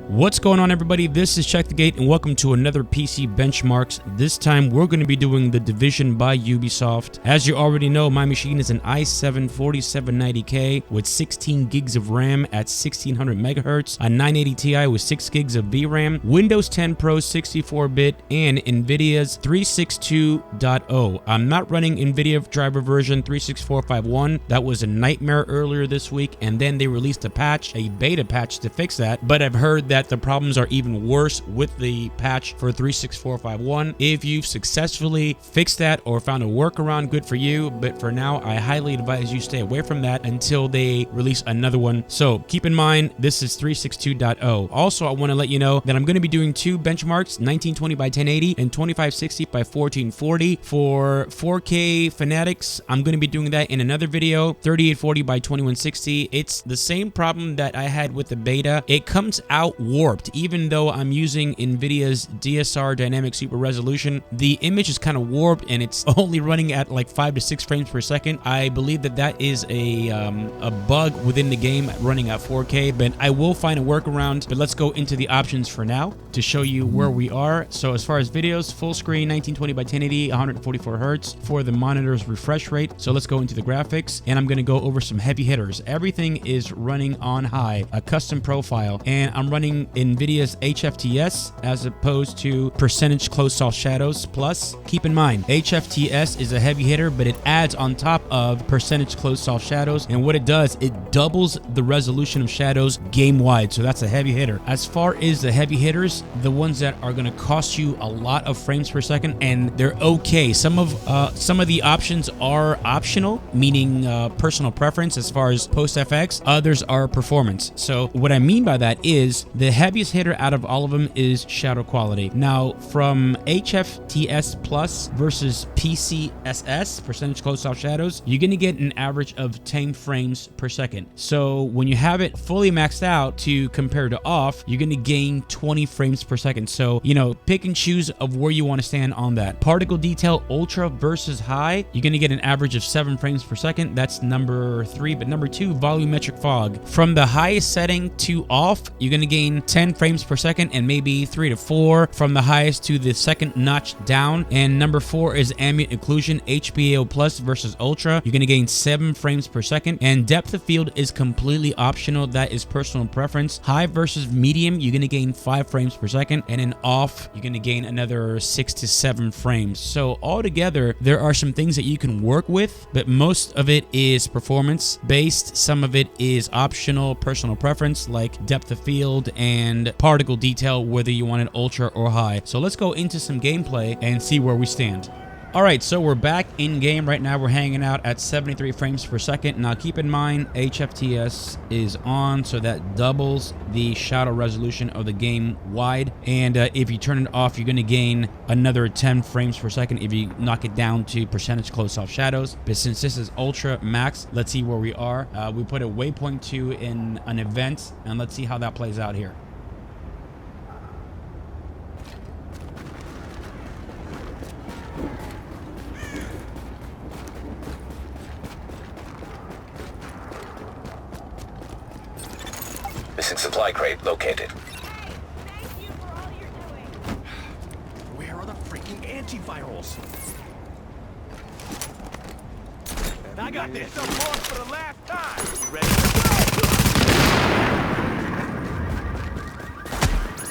What's going on, everybody? This is Check the Gate and welcome to another PC Benchmarks. This time we're going to be doing The Division by Ubisoft. As you already know, my machine is an i7 4790K with 16 gigs of RAM at 1600 megahertz, a 980 Ti with 6 gigs of VRAM, Windows 10 Pro 64-bit, and Nvidia's 362.0. I'm not running Nvidia driver version 36451. That was a nightmare earlier this week, and then they released a patch, a beta patch to fix that, but I've heard that the problems are even worse with the patch for 36451. If you've successfully fixed that or found a workaround, good for you, but for now I highly advise you stay away from that until they release another one. So keep in mind, this is 362.0. Also, I want to let you know that I'm going to be doing two benchmarks, 1920 by 1080 and 2560 by 1440. For 4K fanatics, I'm going to be doing that in another video, 3840 by 2160. It's the same problem that I had with the beta. It comes out warped. Even though I'm using Nvidia's DSR dynamic super resolution, the image is kind of warped and it's only running at like 5 to 6 frames per second. I believe that that is a bug within the game running at 4K, but I will find a workaround. But let's go into the options for now to show you where we are. So as far as videos, full screen 1920 by 1080, 144 hertz for the monitor's refresh rate. So let's go into the graphics and I'm going to go over some heavy hitters. Everything is running on high, a custom profile, and I'm running Nvidia's HFTS as opposed to percentage close soft shadows plus. Keep in mind, HFTS is a heavy hitter, but it adds on top of percentage close soft shadows, and what it does, it doubles the resolution of shadows game wide. So that's a heavy hitter. As far as the heavy hitters, the ones that are going to cost you a lot of frames per second, and they're okay. Some of the options are optional, meaning personal preference as far as post FX. Others are performance. So what I mean by that is the heaviest hitter out of all of them is shadow quality. Now, from HFTS Plus versus PCSS, percentage close soft shadows, you're going to get an average of 10 frames per second. So when you have it fully maxed out to compare to off, you're going to gain 20 frames per second. So, you know, pick and choose of where you want to stand on that. Particle detail ultra versus high, you're going to get an average of 7 frames per second. That's number 3. But number 2, volumetric fog. From the highest setting to off, you're going to gain 10 frames per second and maybe 3 to 4 from the highest to the second notch down. And number 4 is ambient occlusion, HBAO plus versus ultra. You're going to gain 7 frames per second, and depth of field is completely optional. That is personal preference. High versus medium, you're going to gain 5 frames per second, and in off, you're going to gain another 6 to 7 frames. So altogether, there are some things that you can work with, but most of it is performance based. Some of it is optional, personal preference, like depth of field and particle detail, whether you want it ultra or high. So let's go into some gameplay and see where we stand. Alright, so we're back in game right now. We're hanging out at 73 frames per second. Now keep in mind, HFTS is on, so that doubles the shadow resolution of the game wide. And if you turn it off, you're going to gain another 10 frames per second if you knock it down to percentage close soft shadows. But since this is ultra max, let's see where we are. We put a waypoint 2 in an event, and let's see how that plays out here. Missing supply crate located. Thank you for all you're doing. Where are the freaking antivirals? I got this. The boss for the last time. You ready to go?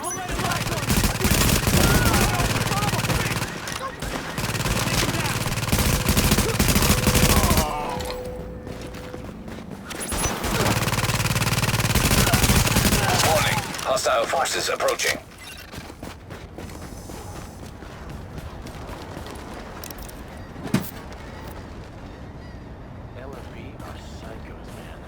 Don't let it lie, Warning. Hostile forces approaching. LFB are psychos, man.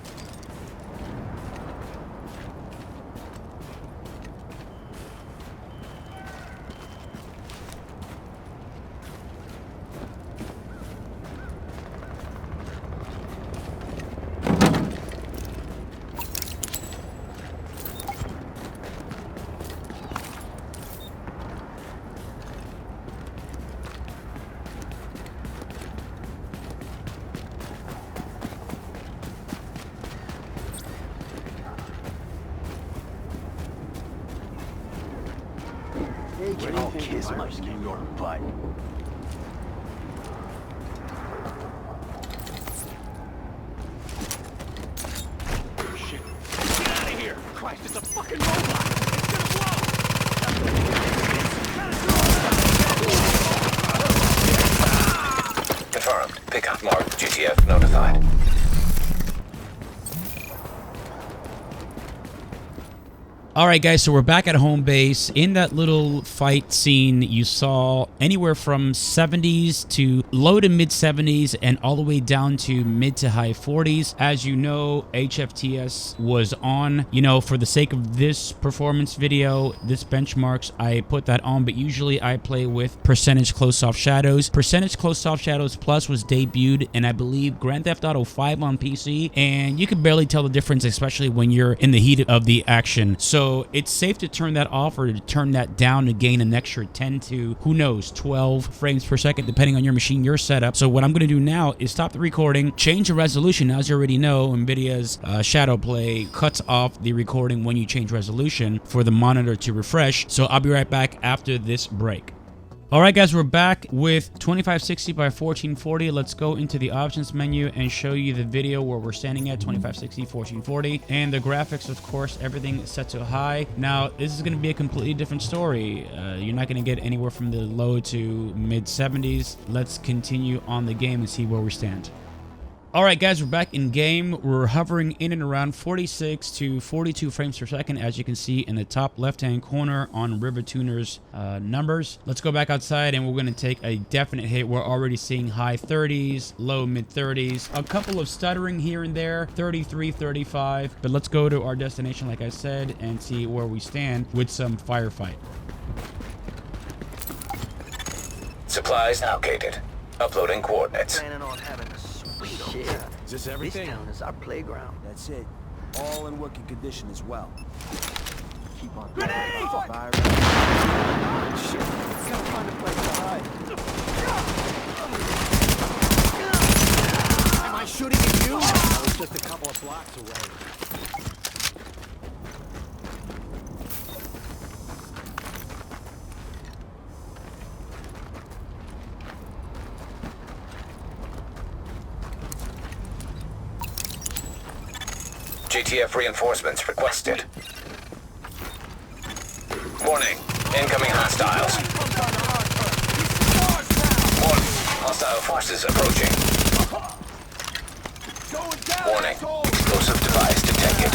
They can all kiss my New York butt. Shit. Get out of here! Christ, it's a fucking robot! It's gonna blow! Confirmed. Pickup marked. GTF notified. Alright guys, so we're back at home base. In that little fight scene, you saw anywhere from 70s to low to mid 70s and all the way down to mid to high 40s. As you know, HFTS was on. You know, for the sake of this performance video, this benchmarks, I put that on, but usually I play with percentage close-off shadows. Percentage close-off shadows plus was debuted in, I believe, Grand Theft Auto 5 on PC, and you can barely tell the difference, especially when you're in the heat of the action. So it's safe to turn that off or to turn that down to gain an extra 10 to, who knows, 12 frames per second, depending on your machine, your setup. So what I'm going to do now is stop the recording, change the resolution. As you already know, Nvidia's ShadowPlay cuts off the recording when you change resolution for the monitor to refresh. So I'll be right back after this break. Alright guys, we're back with 2560 by 1440. Let's go into the options menu and show you the video where we're standing at 2560, 1440. And the graphics, of course, everything is set to high. Now, this is going to be a completely different story. You're not going to get anywhere from the low to mid 70s. Let's continue on the game and see where we stand. Alright guys, we're back in game. We're hovering in and around 46 to 42 frames per second, as you can see in the top left-hand corner on River Tuner's numbers. Let's go back outside and we're going to take a definite hit. We're already seeing high 30s, low mid 30s, a couple of stuttering here and there, 33, 35. But let's go to our destination, like I said, and see where we stand with some firefight. Supplies allocated. Uploading coordinates. Planning on having a sweet Shit. Is this everything? This town is our playground. That's it. All in working condition as well. Keep on. Fire. Shit. Gotta find a place to hide. Am I shooting at you? I was just a couple of blocks away. GTF reinforcements requested. Warning. Incoming hostiles. Warning. Hostile forces approaching. Warning. Explosive device detected.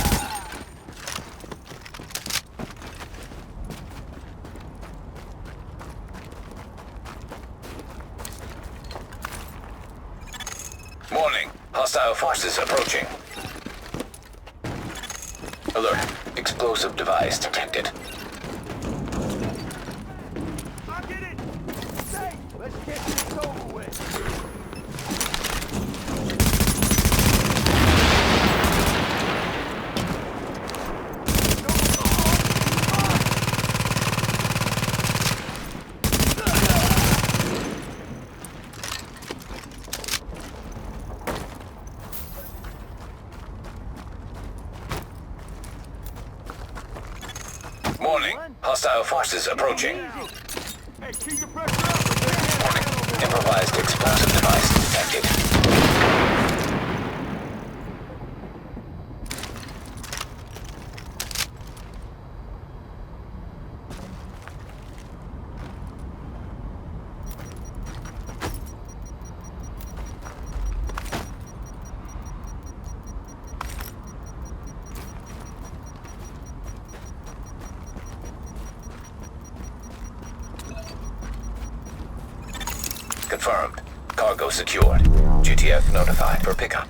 Warning. Hostile forces approaching. Alert. Explosive device detected. I get it. Say, let's get this over with. Warning. Hostile forces approaching. Hey, keep the pressure up. Warning. Improvised explosive device detected. Confirmed. Cargo secured. GTF notified for pickup.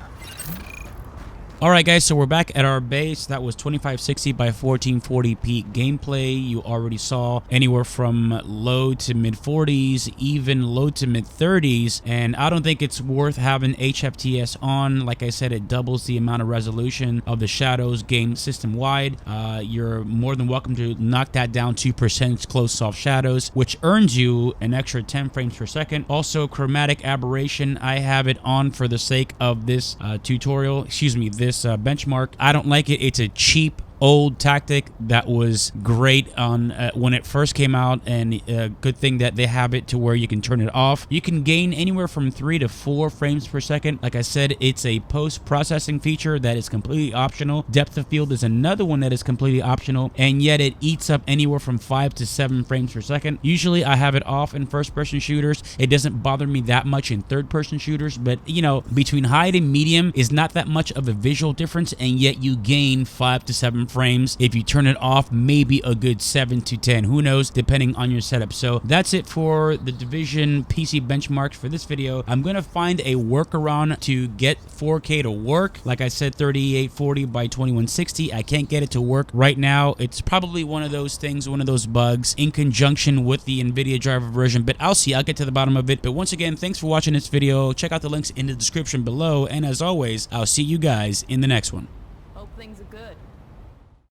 Alright guys, so we're back at our base. That was 2560 by 1440p gameplay. You already saw anywhere from low to mid 40s, even low to mid 30s, and I don't think it's worth having HFTS on. Like I said, it doubles the amount of resolution of the Shadows game system wide. You're more than welcome to knock that down to percentage close soft shadows, which earns you an extra 10 frames per second. Also, chromatic aberration, I have it on for the sake of this tutorial, excuse me, this benchmark. I don't like it. It's a cheap old tactic that was great on when it first came out, and good thing that they have it to where you can turn it off. You can gain anywhere from 3 to 4 frames per second. Like I said, it's a post-processing feature that is completely optional. Depth of field is another one that is completely optional, and yet it eats up anywhere from 5 to 7 frames per second. Usually I have it off in first-person shooters. It doesn't bother me that much in third-person shooters, but you know, between high and medium is not that much of a visual difference, and yet you gain 5 to 7 frames. If you turn it off, maybe a good 7 to 10, who knows, depending on your setup. So that's it for the Division PC benchmarks for this video. I'm gonna find a workaround to get 4K to work. Like I said, 3840 by 2160. I can't get it to work right now. It's probably one of those things, one of those bugs in conjunction with the Nvidia driver version, but I'll see. I'll get to the bottom of it. But once again, thanks for watching this video. Check out the links in the description below, and as always, I'll see you guys in the next one.